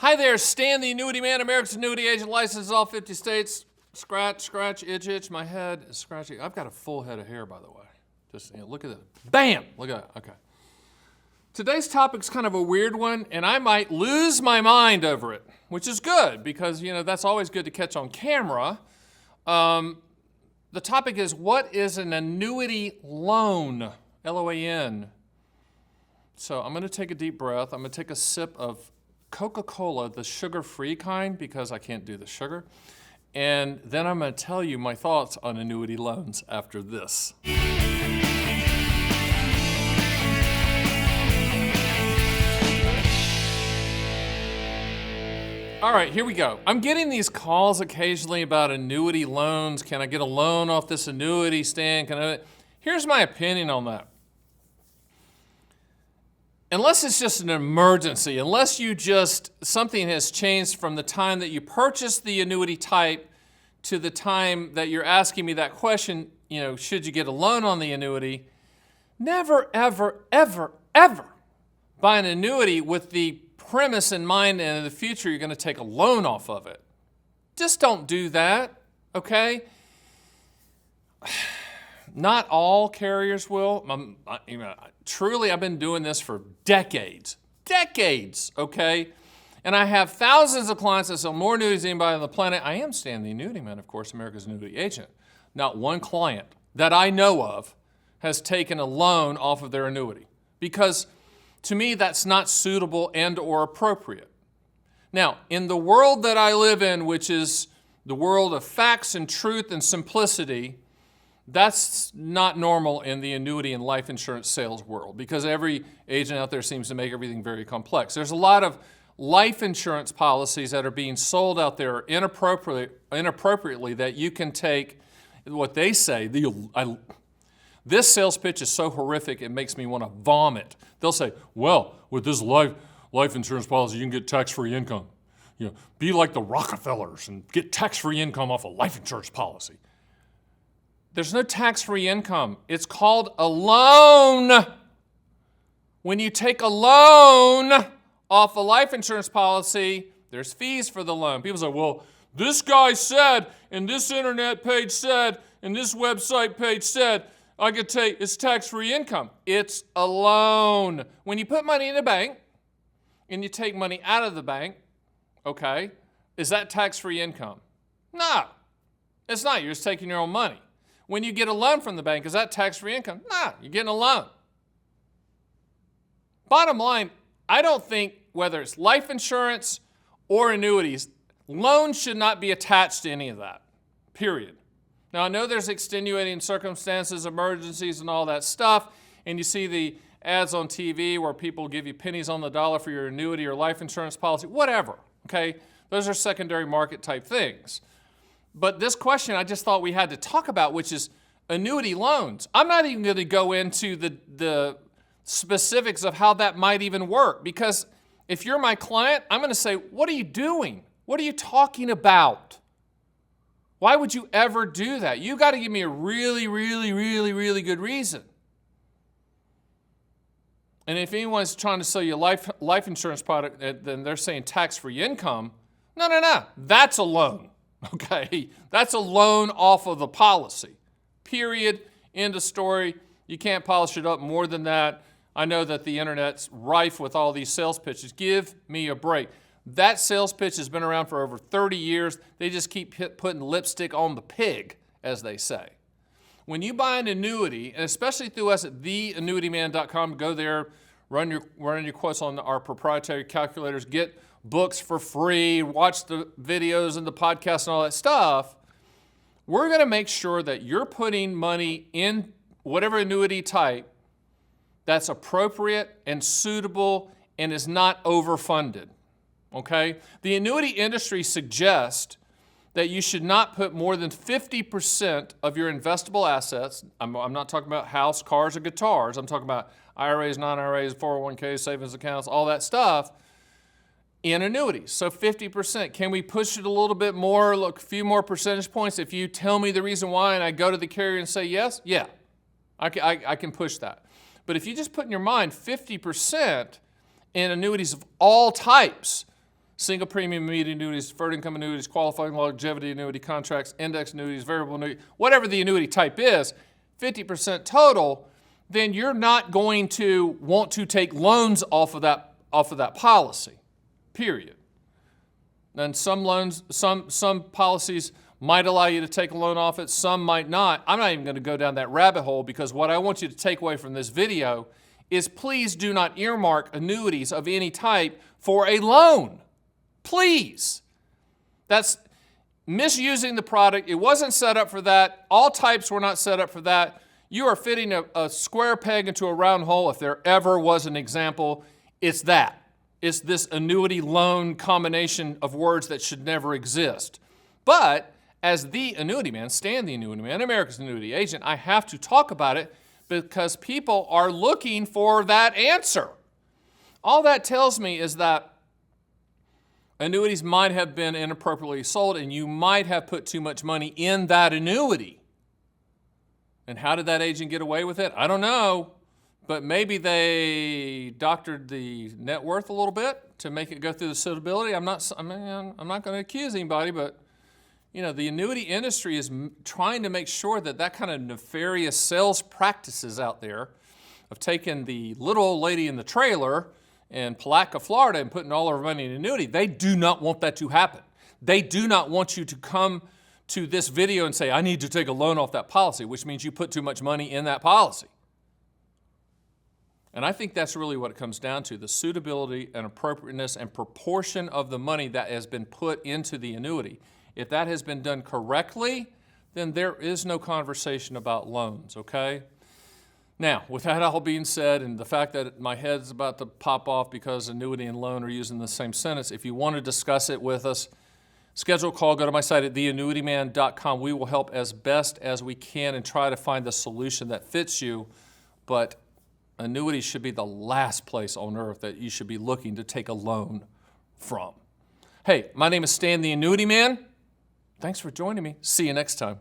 Hi there, Stan the Annuity Man, America's annuity agent, licensed in all 50 states. Scratch, scratch, itch, itch. My head is scratchy. I've got a full head of hair, by the way. Just look at that. Bam! Look at that. Okay. Today's topic's kind of a weird one, and I might lose my mind over it, which is good because, that's always good to catch on camera. The topic is, what is an annuity loan? L-O-A-N. So I'm going to take a deep breath. I'm going to take a sip of Coca-Cola, the sugar-free kind, because I can't do the sugar. And then I'm going to tell you my thoughts on annuity loans after this. All right, here we go. I'm getting these calls occasionally about annuity loans. Can I get a loan off this annuity, Stan? Here's my opinion on that. Unless it's just an emergency, unless something has changed from the time that you purchased the annuity type to the time that you're asking me that question, should you get a loan on the annuity? Never, ever, ever, ever buy an annuity with the premise in mind and in the future you're going to take a loan off of it. Just don't do that, okay? Not all carriers will. Truly, I've been doing this for decades, okay? And I have thousands of clients that sell more annuities than anybody on the planet. I am Stan the Annuity Man, of course, America's annuity agent. Not one client that I know of has taken a loan off of their annuity because to me, that's not suitable and or appropriate. Now, in the world that I live in, which is the world of facts and truth and simplicity, that's not normal in the annuity and life insurance sales world because every agent out there seems to make everything very complex. There's a lot of life insurance policies that are being sold out there inappropriately that you can take what they say. This sales pitch is so horrific it makes me want to vomit. They'll say, well, with this life insurance policy, you can get tax-free income. Be like the Rockefellers and get tax-free income off a life insurance policy. There's no tax-free income. It's called a loan. When you take a loan off a life insurance policy, there's fees for the loan. People say, well, this guy said, and this internet page said, and this website page said, I could take, it's tax-free income. It's a loan. When you put money in a bank and you take money out of the bank, okay, is that tax-free income? No, it's not. You're just taking your own money. When you get a loan from the bank, is that tax-free income? No, you're getting a loan. Bottom line, I don't think whether it's life insurance or annuities, loans should not be attached to any of that, period. Now, I know there's extenuating circumstances, emergencies, and all that stuff, and you see the ads on TV where people give you pennies on the dollar for your annuity or life insurance policy, whatever, okay? Those are secondary market type things. But this question I just thought we had to talk about, which is annuity loans. I'm not even going to go into the specifics of how that might even work because if you're my client, I'm going to say, what are you doing? What are you talking about? Why would you ever do that? You got to give me a really, really, really, really good reason. And if anyone's trying to sell you a life insurance product, then they're saying tax-free income. No. That's a loan. Okay, that's a loan off of the policy. Period. End of story. You can't polish it up more than that. I know that the internet's rife with all these sales pitches. Give me a break. That sales pitch has been around for over 30 years. They just keep putting lipstick on the pig, as they say. When you buy an annuity, and especially through us at theannuityman.com, go there, run your quotes on our proprietary calculators, get books for free, watch the videos and the podcasts and all that stuff, we're going to make sure that you're putting money in whatever annuity type that's appropriate and suitable and is not overfunded, okay? The annuity industry suggests that you should not put more than 50% of your investable assets, I'm not talking about house, cars, or guitars, I'm talking about IRAs, non-IRAs, 401ks, savings accounts, all that stuff, in annuities. So 50%. Can we push it a little bit more, look, a few more percentage points? If you tell me the reason why and I go to the carrier and say yes, yeah, I can push that. But if you just put in your mind 50% in annuities of all types, single premium immediate annuities, deferred income annuities, qualifying longevity annuity contracts, index annuities, variable annuity, whatever the annuity type is, 50% total, then you're not going to want to take loans off of that policy, period. And some loans, some policies might allow you to take a loan off it, some might not. I'm not even going to go down that rabbit hole, because what I want you to take away from this video is please do not earmark annuities of any type for a loan. Please. That's misusing the product. It wasn't set up for that. All types were not set up for that. You are fitting a square peg into a round hole. If there ever was an example, it's that. It's this annuity loan combination of words that should never exist. But as the Annuity Man, Stan the Annuity Man, America's Annuity Agent, I have to talk about it because people are looking for that answer. All that tells me is that annuities might have been inappropriately sold and you might have put too much money in that annuity. And how did that agent get away with it? I don't know, but maybe they doctored the net worth a little bit to make it go through the suitability. I'm not going to accuse anybody, but you know, the annuity industry is trying to make sure that that kind of nefarious sales practices out there of taking the little old lady in the trailer in Palatka, Florida, and putting all of her money in annuity. They do not want that to happen. They do not want you to come to this video and say, I need to take a loan off that policy, which means you put too much money in that policy. And I think that's really what it comes down to, the suitability and appropriateness and proportion of the money that has been put into the annuity. If that has been done correctly, then there is no conversation about loans, okay? Now, with that all being said, and the fact that my head's about to pop off because annuity and loan are used in the same sentence, if you want to discuss it with us, schedule a call, go to my site at theannuityman.com. We will help as best as we can and try to find the solution that fits you, but annuities should be the last place on earth that you should be looking to take a loan from. Hey, my name is Stan the Annuity Man. Thanks for joining me. See you next time.